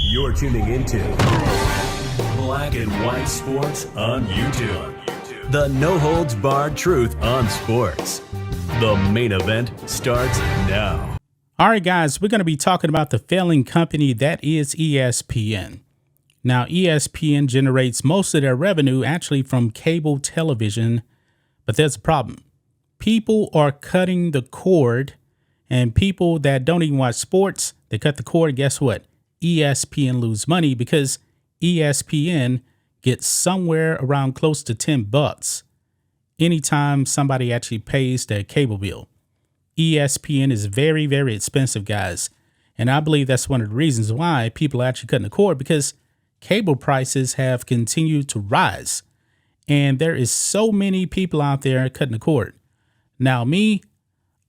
You're tuning into Black and White Sports on YouTube. The no-holds-barred truth on sports. The main event starts now. All right, guys, we're going to be talking about the failing company that is ESPN. Now, ESPN generates most of their revenue actually from cable television, but there's a problem. People are cutting the cord, and people that don't even watch sports, they cut the cord. Guess what? ESPN lose money because ESPN gets somewhere around close to $10 anytime somebody actually pays their cable bill. ESPN is very, very expensive, guys. And I believe that's one of the reasons why people are actually cutting the cord, because cable prices have continued to rise. And there is so many people out there cutting the cord. Now, me,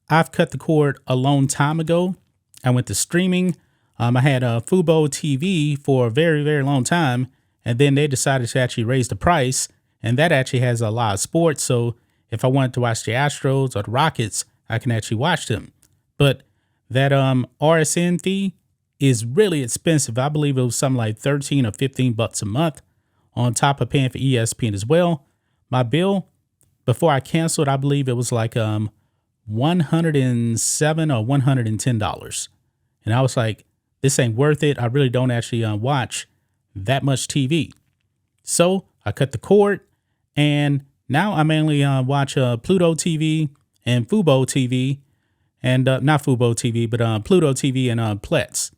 I've cut the cord a long time ago. I went to streaming. I had a Fubo TV for a very, very long time. And then they decided to actually raise the price. And that actually has a lot of sports. So if I wanted to watch the Astros or the Rockets, I can actually watch them. But that RSN fee is really expensive. I believe it was something like $13 or $15 a month on top of paying for ESPN as well. My bill, before I canceled, I believe it was like $107 or $110. And I was like, this ain't worth it. I really don't actually watch that much TV. So I cut the cord, and now I mainly watch Pluto TV and Fubo TV, and not Fubo TV, but Pluto TV and Plex.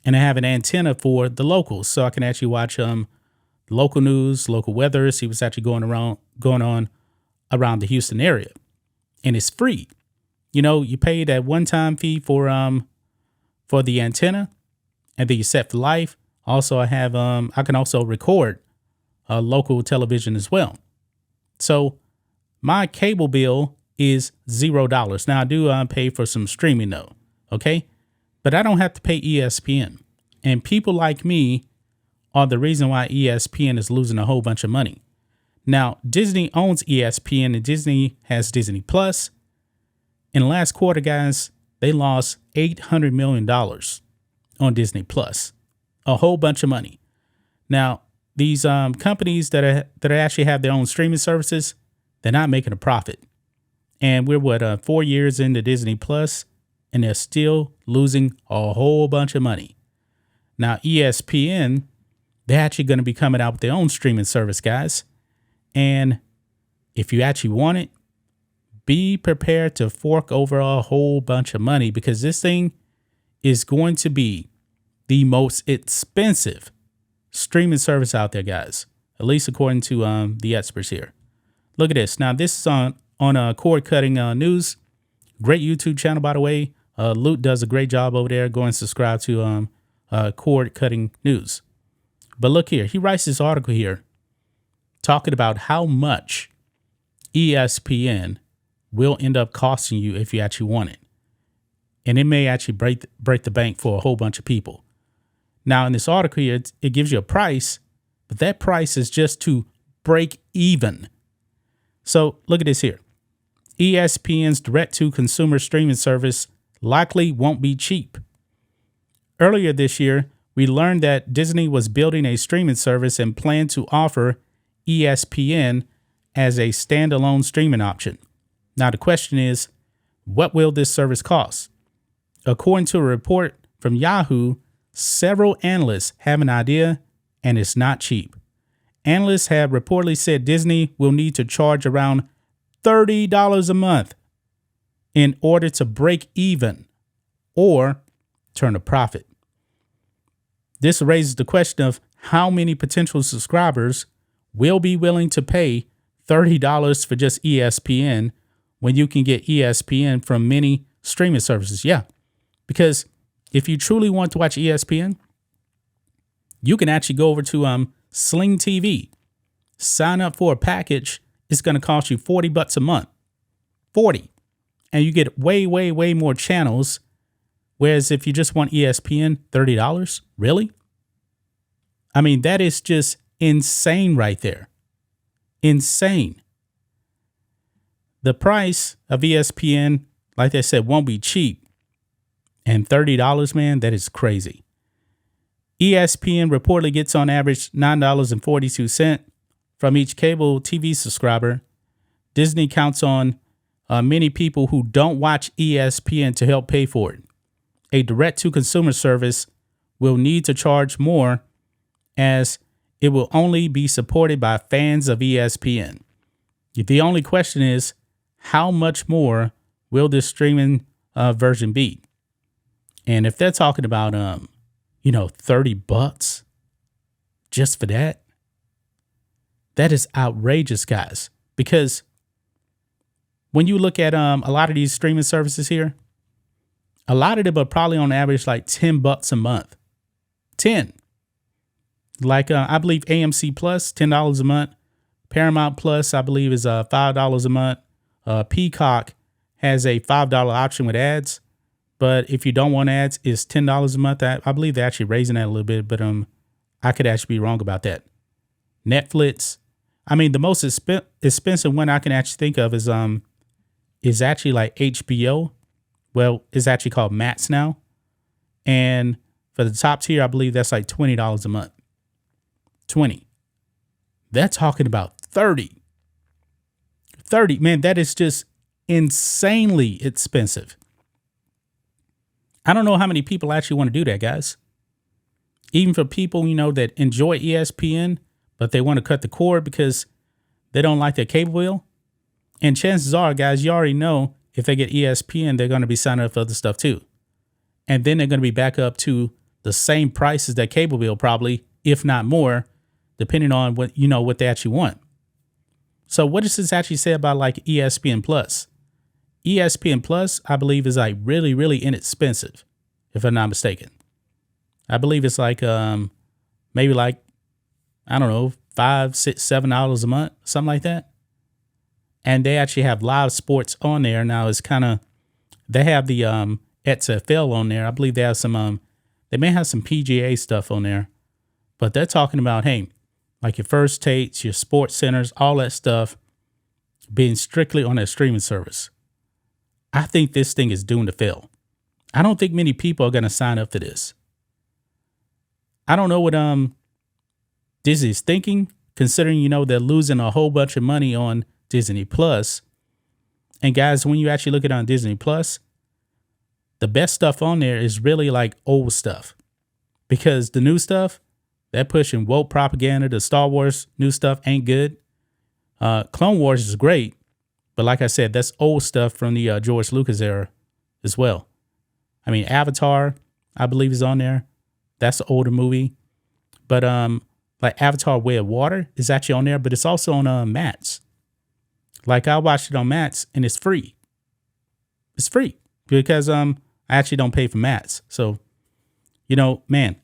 And I have an antenna for the locals, so I can actually watch local news, local weather, see what's actually going on around the Houston area. And it's free. You know, you pay that one-time fee for the antenna, and then you set for life. Also, I have I can also record local television as well. So my cable bill is $0. Now I do pay for some streaming though, okay? But I don't have to pay ESPN. And people like me are the reason why ESPN is losing a whole bunch of money. Now, Disney owns ESPN, and Disney has Disney Plus. In the last quarter, guys, they lost $800 million on Disney Plus. A whole bunch of money. Now, these companies that actually have their own streaming services, they're not making a profit. And we're 4 years into Disney Plus, and they're still losing a whole bunch of money. Now, ESPN, they're actually going to be coming out with their own streaming service, guys. And if you actually want it, be prepared to fork over a whole bunch of money, because this thing is going to be the most expensive streaming service out there, guys, at least according to the experts here. Look at this. Now, this is on Cord Cutting News. Great YouTube channel, by the way. Luke does a great job over there. Go and subscribe to Cord Cutting News. But look here. He writes this article here talking about how much ESPN will end up costing you if you actually want it. And it may actually break the bank for a whole bunch of people. Now, in this article here, it gives you a price, but that price is just to break even. So look at this here. ESPN's direct-to-consumer streaming service likely won't be cheap. Earlier this year, we learned that Disney was building a streaming service and planned to offer ESPN as a standalone streaming option. Now, the question is, what will this service cost? According to a report from Yahoo, several analysts have an idea, and it's not cheap. Analysts have reportedly said Disney will need to charge around $30 a month in order to break even or turn a profit. This raises the question of how many potential subscribers will be willing to pay $30 for just ESPN when you can get ESPN from many streaming services. Yeah, because if you truly want to watch ESPN, you can actually go over to Sling TV, sign up for a package. It's going to cost you $40 a month, 40, and you get way, way, way more channels. Whereas if you just want ESPN, $30, really? I mean, that is just insane right there. Insane. The price of ESPN, like I said, won't be cheap. And $30, man, that is crazy. ESPN reportedly gets on average $9.42 from each cable TV subscriber. Disney counts on many people who don't watch ESPN to help pay for it. A direct-to-consumer service will need to charge more, as it will only be supported by fans of ESPN. The only question is, how much more will this streaming version be? And if they're talking about, $30 just for that, that is outrageous, guys. Because when you look at a lot of these streaming services here, a lot of them are probably on average like $10 a month. 10. Like I believe AMC Plus, $10 a month. Paramount Plus, I believe, is $5 a month. Peacock has a $5 option with ads. But if you don't want ads, it's $10 a month. I believe they're actually raising that a little bit, but I could actually be wrong about that. Netflix. I mean, the most expensive one I can actually think of is actually like HBO. Well, it's actually called Max now. And for the top tier, I believe that's like $20 a month. 20. They're talking about 30. 30, man, that is just insanely expensive. I don't know how many people actually want to do that, guys. Even for people, that enjoy ESPN, but they want to cut the cord because they don't like their cable bill. And chances are, guys, you already know if they get ESPN, they're going to be signing up for other stuff too. And then they're going to be back up to the same price as their cable bill, probably, if not more, depending on what they actually want. So what does this actually say about like ESPN Plus? ESPN Plus, I believe, is like really, really inexpensive, if I'm not mistaken. I believe it's like maybe like, I don't know, $5, $6, $7 a month, something like that. And they actually have live sports on there. Now it's they have the XFL on there. I believe they have some, they may have some PGA stuff on there. But they're talking about, hey, like your first takes, your sports centers, all that stuff being strictly on a streaming service. I think this thing is doomed to fail. I don't think many people are going to sign up for this. I don't know what Disney's thinking, considering, they're losing a whole bunch of money on Disney Plus. And guys, when you actually look at it on Disney Plus, the best stuff on there is really like old stuff, because the new stuff, they're pushing woke propaganda. The Star Wars new stuff ain't good. Clone Wars is great. But like I said, that's old stuff from the George Lucas era as well. I mean, Avatar, I believe, is on there. That's an older movie. But like Avatar Way of Water is actually on there, but it's also on Max. Like I watched it on Max and it's free. It's free because I actually don't pay for Max. So, man,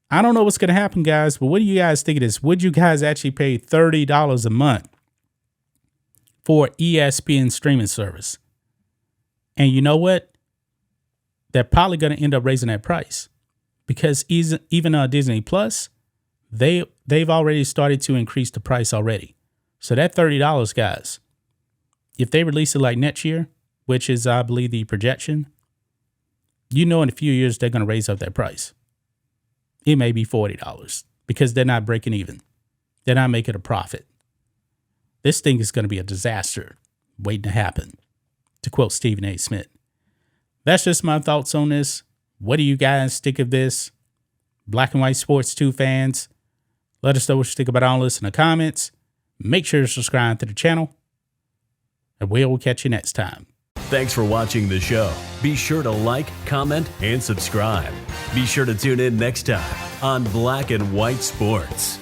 I don't know what's going to happen, guys, but what do you guys think of this? Would you guys actually pay $30 a month for ESPN streaming service? And you know what? They're probably going to end up raising that price, because even Disney Plus, they've already started to increase the price already. So that $30, guys, if they release it like next year, which is, I believe, the projection, in a few years, they're going to raise up that price. It may be $40 because they're not breaking even. They're not making a profit. This thing is going to be a disaster waiting to happen, to quote Stephen A. Smith. That's just my thoughts on this. What do you guys think of this? Black and White Sports 2 fans, let us know what you think about all this in the comments. Make sure to subscribe to the channel, and we'll catch you next time. Thanks for watching the show. Be sure to like, comment, and subscribe. Be sure to tune in next time on Black and White Sports.